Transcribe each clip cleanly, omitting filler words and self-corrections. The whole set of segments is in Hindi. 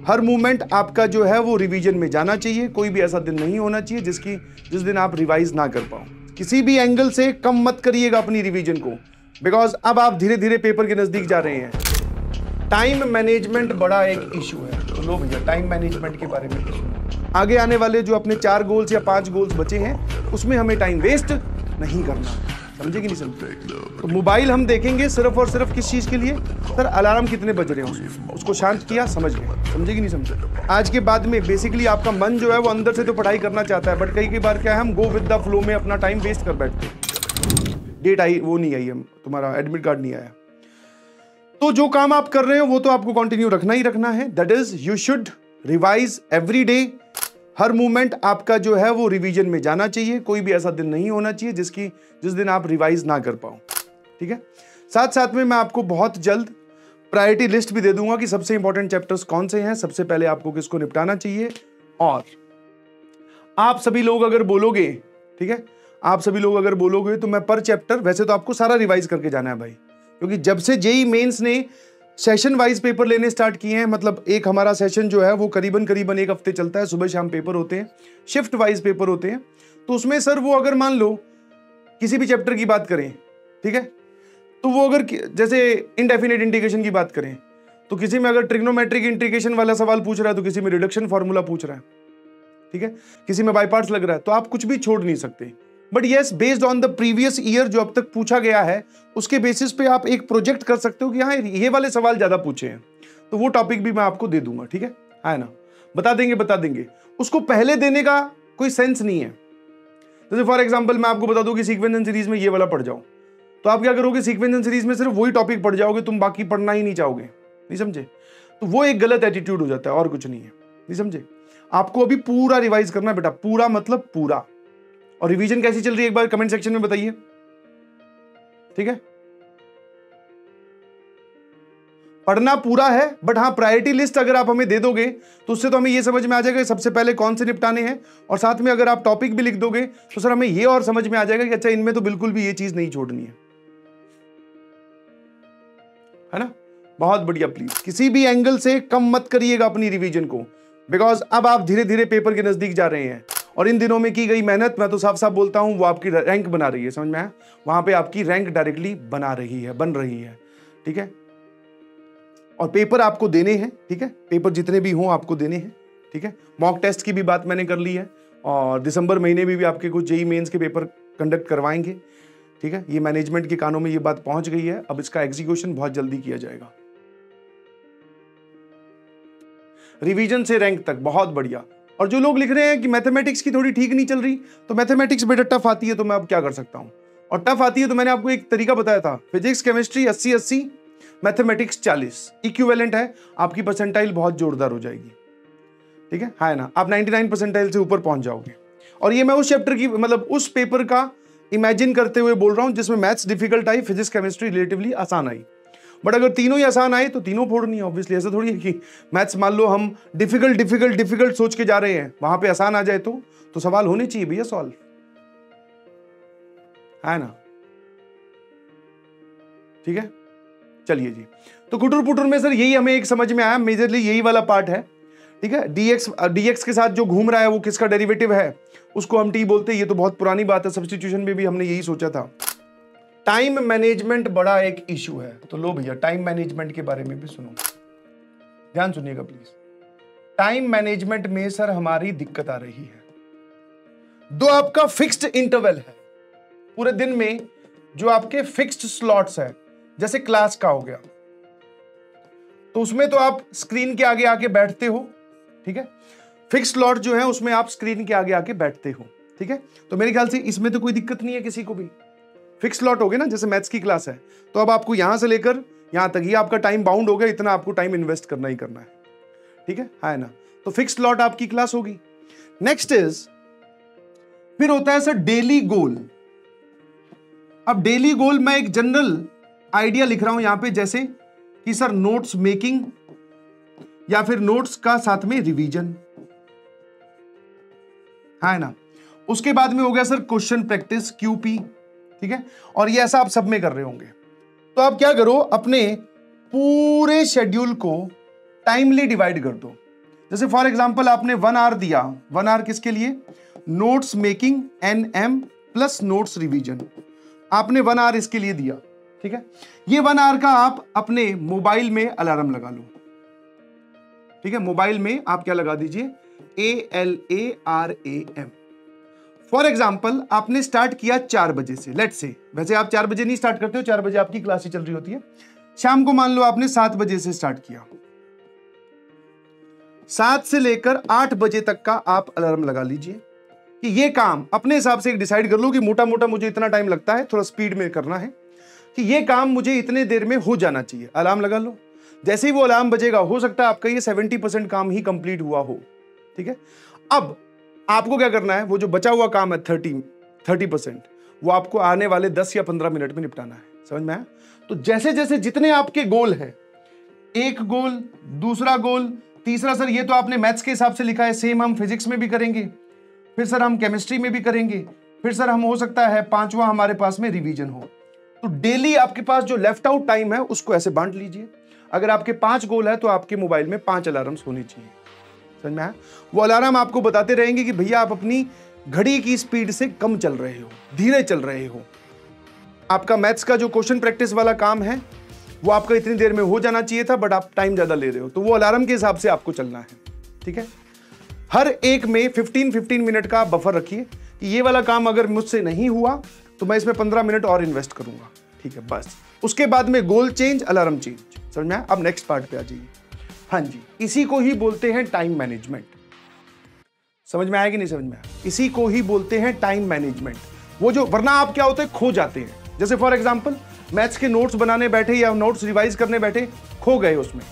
हर मूवमेंट आपका जो है वो रिवीजन में जाना चाहिए। कोई भी ऐसा दिन नहीं होना चाहिए जिस दिन आप रिवाइज ना कर पाओ। किसी भी एंगल से कम मत करिएगा अपनी रिवीजन को, बिकॉज अब आप धीरे धीरे पेपर के नजदीक जा रहे हैं। टाइम मैनेजमेंट बड़ा एक इशू है, तो लो भैया टाइम मैनेजमेंट के बारे में सुनो। आगे आने वाले जो अपने 4 गोल्स या 5 गोल्स बचे हैं उसमें हमें टाइम वेस्ट नहीं करना है, समझे कि नहीं समझे? तो मोबाइल हम देखेंगे सिर्फ और सिर्फ किस चीज के लिए? सर अलार्म कितने बज रहे हैं उसको शांत किया, समझ गए, समझे कि नहीं समझे? आज के बाद में बेसिकली आपका मन जो है वो अंदर से तो पढ़ाई करना चाहता है, बट कई बार क्या है हम गो विद द फ्लो में अपना टाइम वेस्ट कर बैठते हैं। डेट आई वो नहीं आई, हम तुम्हारा एडमिट कार्ड नहीं आया, तो जो काम आप कर रहे हो वो तो आपको कंटिन्यू रखना ही रखना है। That is you should revise every day. Her movement आपका जो है वो रिवीजन में जाना चाहिए। कोई भी ऐसा दिन नहीं होना चाहिए जिस दिन आप रिवाइज ना कर पाओ, ठीक है? साथ साथ में मैं आपको बहुत जल्द प्रायोरिटी लिस्ट भी दे दूंगा कि सबसे इंपॉर्टेंट चैप्टर्स कौन से हैं, सबसे पहले आपको किसको निपटाना चाहिए। और आप सभी लोग अगर बोलोगे, ठीक है, आप सभी लोग अगर बोलोगे तो मैं पर चैप्टर, वैसे तो आपको सारा रिवाइज करके जाना है भाई, क्योंकि जब से जेईई मेंस ने सेशन वाइज पेपर लेने स्टार्ट किए हैं, मतलब एक हमारा सेशन जो है वो करीबन 1 हफ्ते चलता है, सुबह शाम पेपर होते हैं, शिफ्ट वाइज पेपर होते हैं। तो उसमें सर वो अगर मान लो किसी भी चैप्टर की बात करें, ठीक है, तो वो अगर जैसे इनडेफिनेट इंटीग्रेशन की बात करें तो किसी में अगर ट्रिग्नोमेट्रिक इंटीग्रेशन वाला सवाल पूछ रहा है तो किसी में रिडक्शन फार्मूला पूछ रहा है, ठीक है, किसी में बाई पार्ट्स लग रहा है, तो आप कुछ भी छोड़ नहीं सकते। But yes, based on the previous year जो अब तक पूछा गया है उसके बेसिस पे आप एक प्रोजेक्ट कर सकते हो कि हाँ ये वाले सवाल ज्यादा पूछे हैं, तो वो टॉपिक भी मैं आपको दे दूंगा, ठीक है ना? बता देंगे। उसको पहले देने का कोई सेंस नहीं है। जैसे फॉर एग्जांपल मैं आपको बता दूं कि सीक्वेंस एंड सीरीज में ये वाला पढ़ जाओ, तो आप क्या करोगे, सीक्वेंस एंड सीरीज में सिर्फ वही टॉपिक पढ़ जाओगे, तुम बाकी पढ़ना ही नहीं चाहोगे, नहीं समझे? तो वो एक गलत एटीट्यूड हो जाता है और कुछ नहीं है, नहीं समझे? आपको अभी पूरा रिवाइज करना है बेटा, पूरा मतलब पूरा। और रिवीजन कैसी चल रही है एक बार कमेंट सेक्शन में बताइए, ठीक है? पढ़ना पूरा है, बट हाँ प्रायोरिटी लिस्ट अगर आप हमें दे दोगे तो उससे तो हमें ये समझ में आ जाएगा सबसे पहले कौन से निपटाने हैं, और साथ में अगर आप टॉपिक भी लिख दोगे तो सर हमें ये और समझ में आ जाएगा कि अच्छा इनमें तो बिल्कुल भी ये चीज नहीं छोड़नी है ना? बहुत बढ़िया। प्लीज किसी भी एंगल से कम मत करिएगा अपनी रिवीजन को, बिकॉज अब आप धीरे धीरे पेपर के नजदीक जा रहे हैं और इन दिनों में की गई मेहनत, मैं तो साफ साफ बोलता हूं, वो आपकी रैंक बना रही है, समझ में आया? वहां पे आपकी रैंक डायरेक्टली बन रही है, ठीक है? और पेपर आपको देने हैं, ठीक है? पेपर जितने भी हों आपको देने हैं, ठीक है? मॉक टेस्ट की भी बात मैंने कर ली है, और दिसंबर महीने में भी आपके कुछ जेईई मेंस के पेपर कंडक्ट करवाएंगे, ठीक है? ये मैनेजमेंट के कानों में ये बात पहुंच गई है, अब इसका एग्जीक्यूशन बहुत जल्दी किया जाएगा। रिवीजन से रैंक तक बहुत बढ़िया। और जो लोग लिख रहे हैं कि मैथमेटिक्स की थोड़ी ठीक नहीं चल रही, तो मैथमेटिक्स बेटा टफ आती है, तो मैं अब क्या कर सकता हूं? और टफ आती है तो मैंने आपको एक तरीका बताया था, फिजिक्स केमिस्ट्री 80-80, मैथमेटिक्स 40, इक्विवेलेंट है, आपकी परसेंटाइल बहुत जोरदार हो जाएगी, ठीक है ना? आप 99 परसेंटाइल से ऊपर पहुंच जाओगे। और ये मैं उस चैप्टर की, मतलब उस पेपर का इमेजिन करते हुए बोल रहा हूं जिसमें maths difficult I, physics chemistry relatively आसान आई। बट अगर तीनों ही आसान आए तो तीनों फोड़नी है ऑब्वियसली। ऐसा थोड़ी है कि मैथ्स मान लो हम डिफिकल्ट सोच के जा रहे हैं, वहां पे आसान आ जाए तो सवाल होने चाहिए भैया सॉल्व, है ना? ठीक है, चलिए जी। तो कुटुर पुटुर में सर यही हमें एक समझ में आया, मेजरली यही वाला पार्ट है, ठीक है? dx के साथ जो घूम रहा है वो किसका डेरिवेटिव है, उसको हम t बोलते हैं। ये तो बहुत पुरानी बात है, सब्स्टिट्यूशन में भी हमने यही सोचा था। टाइम मैनेजमेंट बड़ा एक इशू है, तो लो भैया टाइम मैनेजमेंट के बारे में भी सुनो, ध्यान सुनिएगा प्लीज। टाइम मैनेजमेंट में सर हमारी दिक्कत आ रही है, दो आपका फिक्स्ड इंटरवल है पूरे दिन में, जो आपके फिक्स्ड स्लॉट्स है, जैसे क्लास का हो गया, तो उसमें तो आप स्क्रीन के आगे आके बैठते हो, ठीक है? फिक्स्ड स्लॉट जो है उसमें आप स्क्रीन के आगे आके बैठते हो, ठीक है? तो मेरे ख्याल से इसमें तो कोई दिक्कत नहीं है किसी को भी। फिक्स स्लॉट हो गया ना, जैसे मैथ्स की क्लास है तो अब आपको यहां से लेकर यहां तक ही आपका टाइम बाउंड हो गया, इतना आपको टाइम इन्वेस्ट करना ही करना है, ठीक है ना? तो फिक्स स्लॉट आपकी क्लास होगी। नेक्स्ट इज, फिर होता है सर डेली गोल। अब डेली गोल मैं एक जनरल आइडिया लिख रहा हूं यहां पे, जैसे कि सर नोट्स मेकिंग या फिर नोट्स का साथ में रिवीजन, है ना? उसके बाद में हो गया सर क्वेश्चन प्रैक्टिस QP, ठीक है? और ये ऐसा आप सब में कर रहे होंगे। तो आप क्या करो, अपने पूरे शेड्यूल को टाइमली डिवाइड कर दो। जैसे फॉर एग्जांपल आपने 1 आवर दिया, 1 आवर किसके लिए? Notes making NM plus notes revision, आपने 1 आवर इसके लिए दिया, ठीक है। ये 1 आवर का आप अपने मोबाइल में अलार्म लगा लो, ठीक है। मोबाइल में आप क्या लगा दीजिए? ALARAM। फॉर एग्जाम्पल आपने स्टार्ट किया 4 बजे से, लेट्स से, वैसे आप 4 बजे नहीं स्टार्ट करते हो, 4 बजे आपकी क्लास ही चल रही होती है। शाम को मान लो आपने 7 बजे से स्टार्ट किया, 7 से लेकर 8 बजे तक का आप अलार्म लगा लीजिए कि ये काम अपने हिसाब से एक डिसाइड कर लो कि मोटा मोटा मुझे इतना टाइम लगता है, थोड़ा स्पीड में करना है, कि ये काम मुझे इतने देर में हो जाना चाहिए। अलार्म लगा लो, जैसे ही वो अलार्म बजेगा हो सकता है आपका ये 70% काम ही कंप्लीट हुआ हो, ठीक है। अब आपको क्या करना है? वो जो बचा हुआ काम है 30%, वो आपको आने वाले 10 या 15 मिनट में निपटाना है। समझ में आया? तो जैसे जैसे जितने आपके गोल हैं, एक गोल, दूसरा गोल, तीसरा, सर ये तो आपने मैथ्स के हिसाब से लिखा है, सेम हम फिजिक्स में भी करेंगे, फिर सर हम केमिस्ट्री में भी करेंगे, फिर सर हम हो सकता है 5वां हमारे पास में रिवीजन हो। तो डेली आपके पास जो लेफ्ट आउट टाइम है उसको ऐसे बांट लीजिए। अगर आपके 5 गोल है तो आपके मोबाइल में 5 अलार्म्स होने चाहिए। समझ में आया? वो अलार्म आपको बताते रहेंगे कि भैया आप अपनी घड़ी की स्पीड से कम चल रहे हो, धीरे चल रहे हो। आपका मैथ्स का जो क्वेश्चन प्रैक्टिस वाला काम है वो आपका इतनी देर में हो जाना चाहिए था, बट आप टाइम ज्यादा ले रहे हो, तो वो अलार्म के हिसाब से आपको चलना है, ठीक है। हर एक में 15-15 मिनट का बफर रखिए कि ये वाला काम अगर मुझसे नहीं हुआ तो मैं इसमें 15 मिनट और इन्वेस्ट करूंगा, ठीक है, बस। उसके बाद में गोल चेंज, अलार्म चेंज। समझ में आया? अब नेक्स्ट पार्ट पे आ जाइए। हाँ जी, इसी को ही बोलते हैं टाइम मैनेजमेंट। समझ में आया कि नहीं समझ में आया? इसी को ही बोलते हैं टाइम मैनेजमेंट। वो जो, वरना आप क्या होते हैं, खो जाते हैं। जैसे फॉर एग्जांपल मैथ्स के नोट्स बनाने बैठे या नोट्स रिवाइज करने बैठे, खो गए उसमें।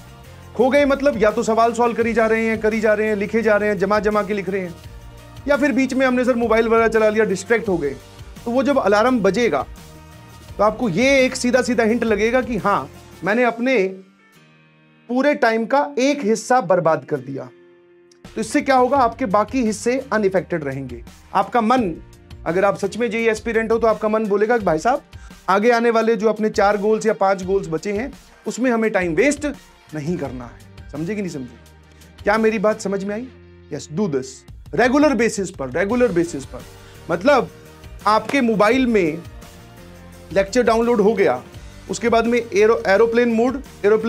खो गए मतलब या तो सवाल सॉल्व करी जा रहे हैं, लिखे जा रहे हैं, जमा के लिख रहे हैं, या फिर बीच में हमने सर मोबाइल वगैरह चला लिया, डिस्ट्रैक्ट हो गए। तो वो जब अलार्म बजेगा तो आपको ये एक सीधा सीधा हिंट लगेगा कि हाँ, मैंने अपने पूरे टाइम का एक हिस्सा बर्बाद कर दिया। तो इससे क्या होगा? आपके बाकी हिस्से अनइफेक्टेड रहेंगे। आपका मन, अगर आप सच में जेईई एस्पिरेंट हो तो आपका मन बोलेगा कि भाई साहब आगे आने वाले जो अपने 4 गोल्स या 5 गोल्स बचे हैं उसमें हमें टाइम वेस्ट नहीं करना है। समझे कि नहीं समझे? क्या मेरी बात समझ में आई? Yes, do this regular basis पर। मतलब आपके मोबाइल में लेक्चर डाउनलोड हो गया, उसके बाद में एरोप्लेन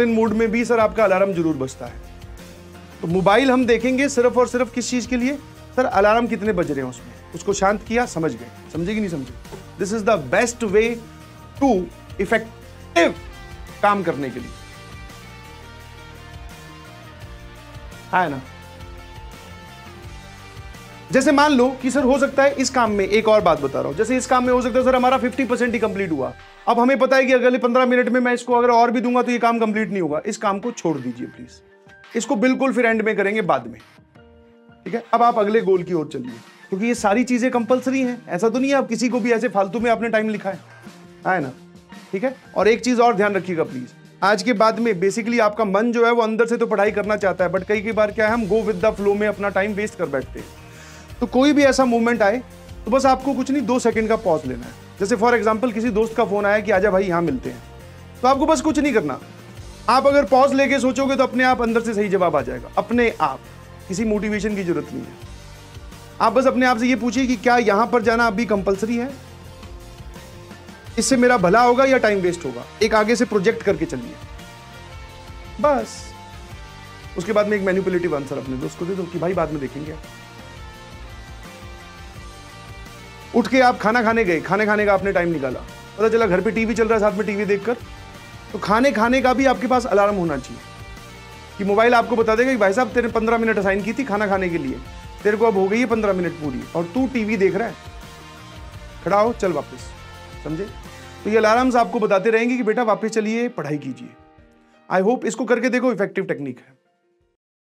मोड में भी सर आपका अलार्म जरूर बजता है। तो मोबाइल हम देखेंगे सिर्फ और सिर्फ किस चीज के लिए? सर अलार्म कितने बज रहे हैं उसमें, उसको शांत किया, समझ गए। समझे कि नहीं समझे? This is the best way to effective काम करने के लिए, है ना। जैसे मान लो कि सर हो सकता है इस काम में, एक और बात बता रहा हूं, जैसे इस काम में हो सकता है सर हमारा 50% ही कंप्लीट हुआ। अब हमें पता है कि अगले 15 मिनट में मैं इसको अगर और भी दूंगा तो ये काम कंप्लीट नहीं होगा। इस काम को छोड़ दीजिए प्लीज, इसको बिल्कुल फिर एंड में करेंगे बाद में, ठीक है। अब आप अगले गोल की ओर चलिए, क्योंकि ये सारी चीजें कंपलसरी हैं। ऐसा तो नहीं है आप किसी को भी ऐसे फालतू में आपने टाइम लिखा है ना, ठीक है। और एक चीज और ध्यान रखिएगा प्लीज, आज के बाद में बेसिकली आपका मन जो है वो अंदर से तो पढ़ाई करना चाहता है, बट कई बार क्या है, हम गो विद द फ्लो में अपना टाइम वेस्ट कर बैठते हैं। तो कोई भी ऐसा मूवमेंट आए तो बस आपको कुछ नहीं, 2 सेकंड का पॉज लेना है। जैसे फॉर एग्जांपल किसी दोस्त का फोन आया कि आजा भाई यहाँ मिलते हैं, तो आपको बस कुछ नहीं करना। आप अगर पॉज लेके सोचोगे तो अपने आप अंदर से सही जवाब आ जाएगा, अपने आप। किसी मोटिवेशन की जरूरत नहीं है। आप बस अपने आप से ये पूछिए कि क्या यहां पर जाना अभी कंपलसरी है, इससे मेरा भला होगा या टाइम वेस्ट होगा। एक आगे से प्रोजेक्ट करके चलिए बस। उसके बाद में एक मैनिपुलेटिव आंसर अपने दोस्त को दे दो कि भाई बाद में देखेंगे। उठ के आप खाना खाने गए, खाने खाने का आपने टाइम निकाला, पता चला घर पे टीवी चल रहा है, साथ में टीवी देखकर। तो खाने खाने का भी आपके पास अलार्म होना चाहिए कि मोबाइल आपको बता देगा कि भाई साहब तेरे 15 मिनट असाइन की थी खाना खाने के लिए, तेरे को अब हो गई है 15 मिनट पूरी और तू टीवी देख रहा है, खड़ा हो चल वापस। समझे? तो ये अलार्म्स आपको बताते रहेंगे कि बेटा वापस चलिए, पढ़ाई कीजिए। आई होप इसको करके देखो, इफेक्टिव टेक्निक है।